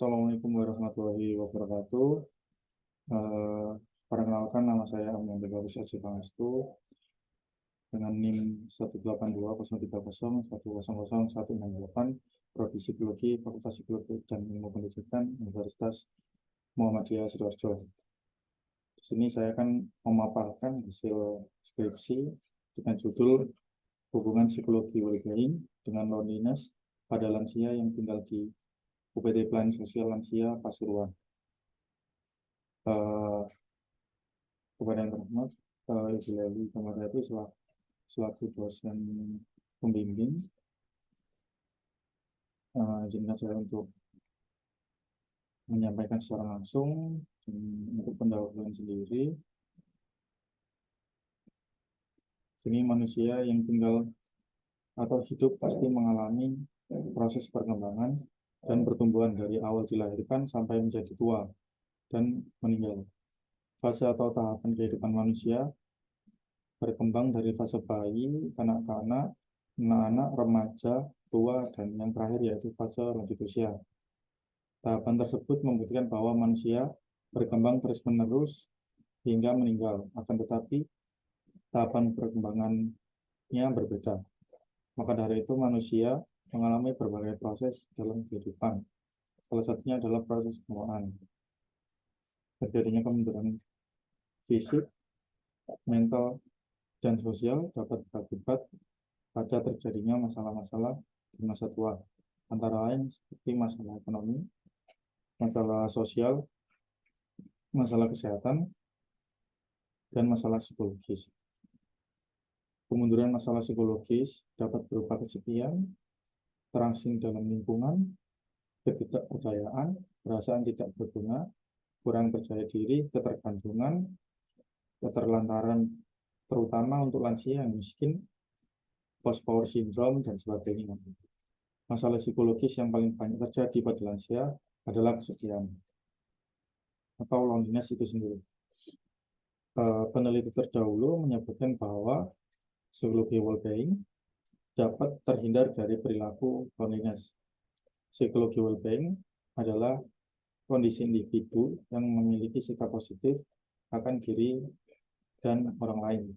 Assalamualaikum warahmatullahi wabarakatuh. Eh, Perkenalkan, nama saya Amyan Begarus Aji Pangestu dengan NIM 182030100100168, Prodi Psikologi, Fakultas Psikologi dan Ilmu Pendidikan, Universitas Muhammadiyah Sidoarjo. Di sini saya akan memaparkan hasil skripsi dengan judul Hubungan Psikologi Wellbeing dengan Loneliness pada lansia yang tinggal di UPT Pelayanan Sosial Lansia Pasuruan. Kepada yang terhormat, Ibu Leli Kamarati selaku dosen pembimbing, izinkan saya untuk menyampaikan secara langsung untuk pendahuluan sendiri. Ini manusia yang tinggal atau hidup pasti mengalami proses perkembangan dan pertumbuhan dari awal dilahirkan sampai menjadi tua dan meninggal. Fase atau tahapan kehidupan manusia berkembang dari fase bayi, kanak-kanak, anak-anak, remaja, tua, dan yang terakhir yaitu fase lanjut usia. Tahapan tersebut membuktikan bahwa manusia berkembang terus-menerus hingga meninggal. Akan tetapi, tahapan perkembangannya berbeda. Maka dari itu manusia mengalami berbagai proses dalam kehidupan. Salah satunya adalah proses penguatan. Terjadinya kemunduran fisik, mental, dan sosial dapat berakibat pada terjadinya masalah-masalah di masa tua, antara lain seperti masalah ekonomi, masalah sosial, masalah kesehatan, dan masalah psikologis. Kemunduran masalah psikologis dapat berupa kesepian, terangsing dalam lingkungan, ketidakberdayaan, perasaan tidak berguna, kurang percaya diri, ketergantungan, keterlantaran, terutama untuk lansia yang miskin, post-power syndrome, dan sebagainya. Masalah psikologis yang paling banyak terjadi pada lansia adalah kesepian atau loneliness itu sendiri. Peneliti terdahulu menyebutkan bahwa psikologi well-being dapat terhindar dari perilaku loneliness. Psikologi well-being adalah kondisi individu yang memiliki sikap positif akan diri dan orang lain,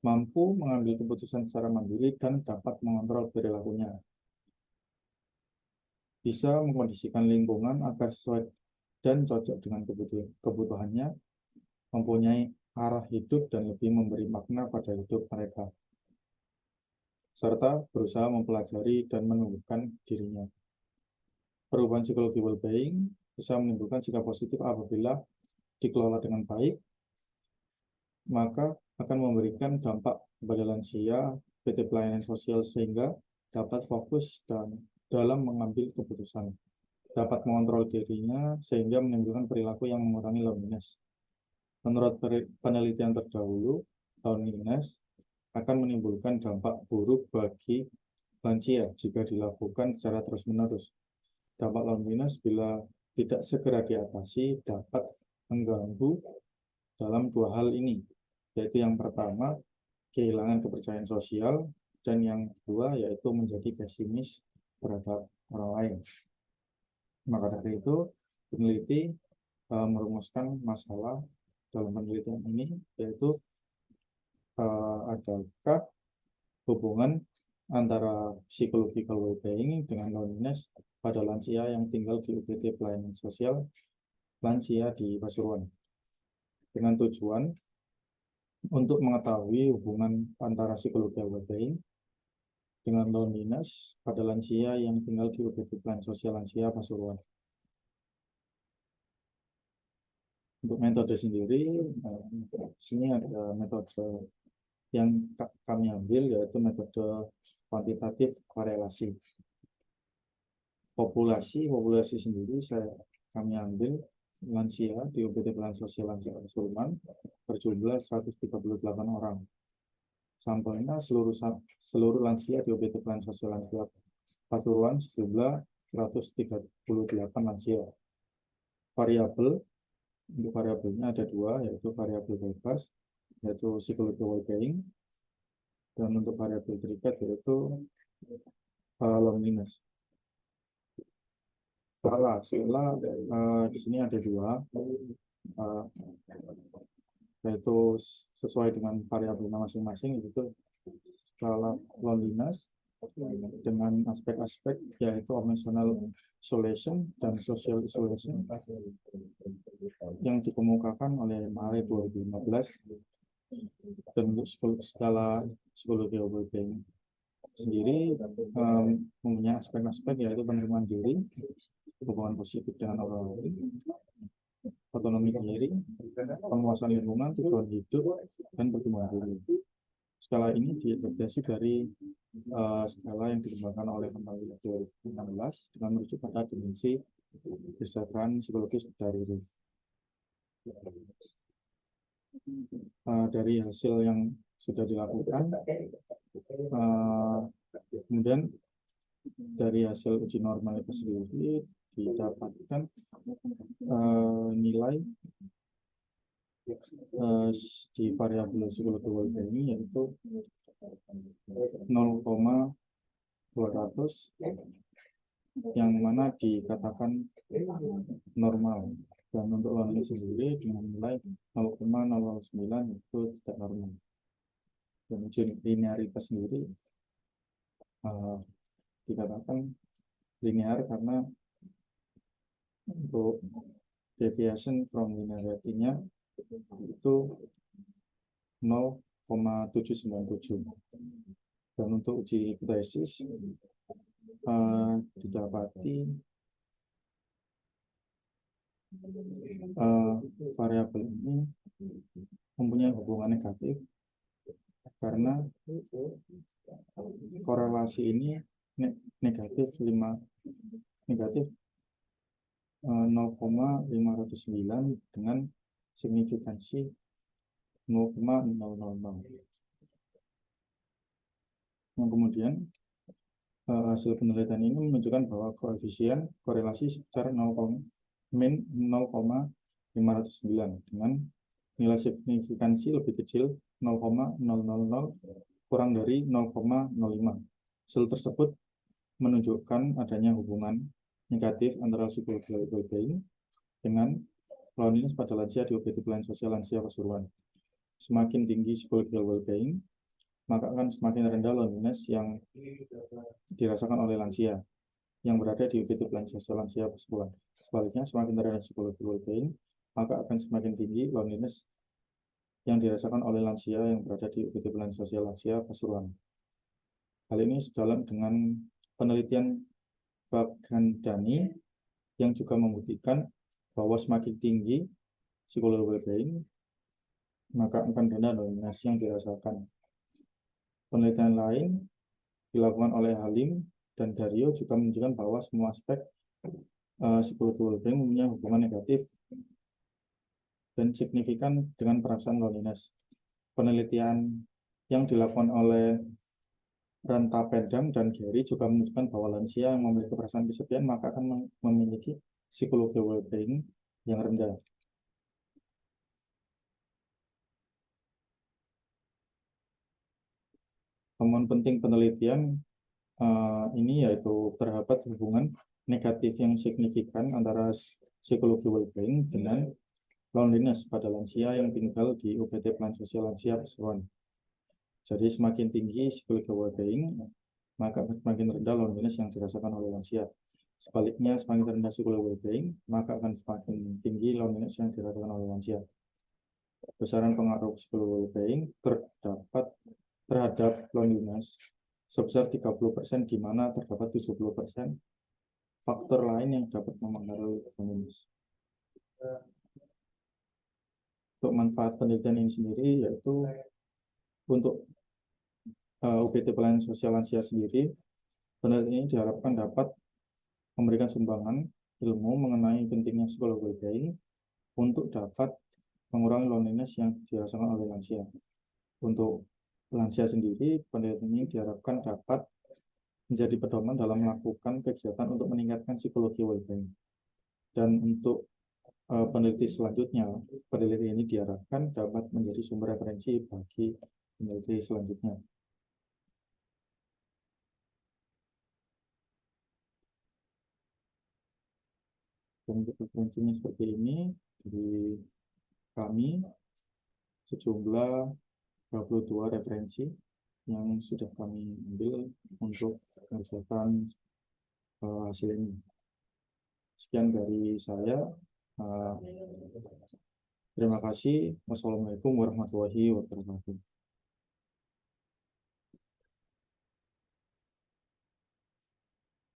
mampu mengambil keputusan secara mandiri dan dapat mengontrol perilakunya, bisa mengkondisikan lingkungan agar sesuai dan cocok dengan kebutuhannya, mempunyai arah hidup dan lebih memberi makna pada hidup mereka, serta berusaha mempelajari dan menumbuhkan dirinya. Perubahan psikologi well-being bisa menimbulkan sikap positif apabila dikelola dengan baik, maka akan memberikan dampak kepada lansia PT Pelayanan Sosial sehingga dapat fokus dan dalam mengambil keputusan, dapat mengontrol dirinya sehingga menimbulkan perilaku yang mengurangi loneliness. Menurut penelitian terdahulu, loneliness akan menimbulkan dampak buruk bagi lansia jika dilakukan secara terus-menerus. Dampak loneliness bila tidak segera diatasi dapat mengganggu dalam dua hal ini, yaitu yang pertama, kehilangan kepercayaan sosial, dan yang kedua, yaitu menjadi pesimis terhadap orang lain. Maka dari itu, peneliti merumuskan masalah dalam penelitian ini, yaitu adakah hubungan antara psychological well-being dengan loneliness pada lansia yang tinggal di UPT Pelayanan Sosial Lansia di Pasuruan, dengan tujuan untuk mengetahui hubungan antara psychological well-being dengan loneliness pada lansia yang tinggal di UPT Pelayanan Sosial Lansia Pasuruan. Untuk metode sendiri, di sini ada metode yang kami ambil, yaitu metode kuantitatif korelasi. Populasi sendiri kami ambil lansia di UPT Pelayanan Sosial Lansia Pasuruan berjumlah 138 orang. Sampelnya seluruh lansia di UPT Pelayanan Sosial Lansia Pasuruan sejumlah 138 lansia. Untuk variabelnya ada dua, yaitu variabel bebas, yaitu psikologi well-being, dan untuk variabel terikat yaitu loneliness. skala di sini ada dua, yaitu sesuai dengan variabelnya masing-masing, yaitu skala loneliness dengan aspek-aspek yaitu emotional isolation dan social isolation yang dikemukakan oleh Maret 2015. Dan untuk skala psikologi well-being sendiri mempunyai aspek-aspek yaitu penerimaan diri, hubungan positif dengan orang lain, otonomi diri, penguasaan lingkungan, tujuan hidup, dan pertumbuhan diri. Skala ini terdiri dari skala yang dikembangkan oleh Maret 2016 dengan merujuk pada dimensi kesejahteraan psikologis dari RIF. Dari hasil yang sudah dilakukan, kemudian dari hasil uji normal itu sendiri didapatkan nilai di variabel psikologi well-being yaitu 0,200 yang mana dikatakan normal, dan untuk loneliness sendiri dengan nilai 0,009 itu tidak normal. Dan uji linearitas sendiri dikatakan linear karena untuk deviation from linearity-nya itu 0,797. Dan untuk uji hipotesis didapati variabel ini mempunyai hubungan negatif karena korelasi ini negatif 0,509 dengan signifikansi 0,000. Yang kemudian hasil penelitian ini menunjukkan bahwa koefisien korelasi sebesar min 0,509 dengan nilai signifikansi lebih kecil 0,000 kurang dari 0,05. Hasil tersebut menunjukkan adanya hubungan negatif antara psikologi well-being dengan loneliness pada lansia di objektif pelayanan sosial lansia Pasuruan. Semakin tinggi psikologi well-being, maka akan semakin rendah loneliness yang dirasakan oleh lansia yang berada di objektif pelayanan sosial lansia Pasuruan. Sebaliknya, semakin rendah psikologi well-being, maka akan semakin tinggi loneliness yang dirasakan oleh lansia yang berada di objektif pelayanan sosial lansia Pasuruan. Hal ini sejalan dengan penelitian Bagandani yang juga membuktikan bahwa semakin tinggi psikologi well-being, maka akan rendah loneliness yang dirasakan. Penelitian lain dilakukan oleh Halim dan Dario juga menunjukkan bahwa semua aspek psikologi well-being mempunyai hubungan negatif dan signifikan dengan perasaan loneliness. Penelitian yang dilakukan oleh Ranta Pendam dan Gary juga menunjukkan bahwa lansia yang memiliki perasaan kesepian maka akan memiliki psikologi well-being yang rendah. Temuan penting penelitian ini yaitu terdapat hubungan negatif yang signifikan antara psikologi well-being dengan loneliness pada lansia yang tinggal di UPT Pelayanan Sosial Lansia Pasuruan. Jadi semakin tinggi psikologi well-being, maka semakin rendah loneliness yang dirasakan oleh lansia. Sebaliknya, semakin rendah psikologi well-being, maka akan semakin tinggi loneliness yang dirasakan oleh lansia. Besaran pengaruh psikologi well-being terdapat terhadap loneliness sebesar 30%, di mana terdapat 70% faktor lain yang dapat mempengaruhi loneliness. Untuk manfaat penelitian ini sendiri yaitu untuk UPT Pelayanan Sosial Lansia sendiri, penelitian ini diharapkan dapat memberikan sumbangan ilmu mengenai pentingnya psikologi well-being untuk dapat mengurangi loneliness yang dirasakan oleh lansia. Untuk lansia sendiri, penelitian ini diharapkan dapat menjadi pedoman dalam melakukan kegiatan untuk meningkatkan psikologi well-being. Dan untuk peneliti selanjutnya, peneliti ini diharapkan dapat menjadi sumber referensi bagi peneliti selanjutnya. Dan referensinya seperti ini, di kami sejumlah 22 referensi yang sudah kami ambil untuk mengerjakan hasil ini. Sekian dari saya. Uh, Terima kasih. Wassalamualaikum warahmatullahi wabarakatuh.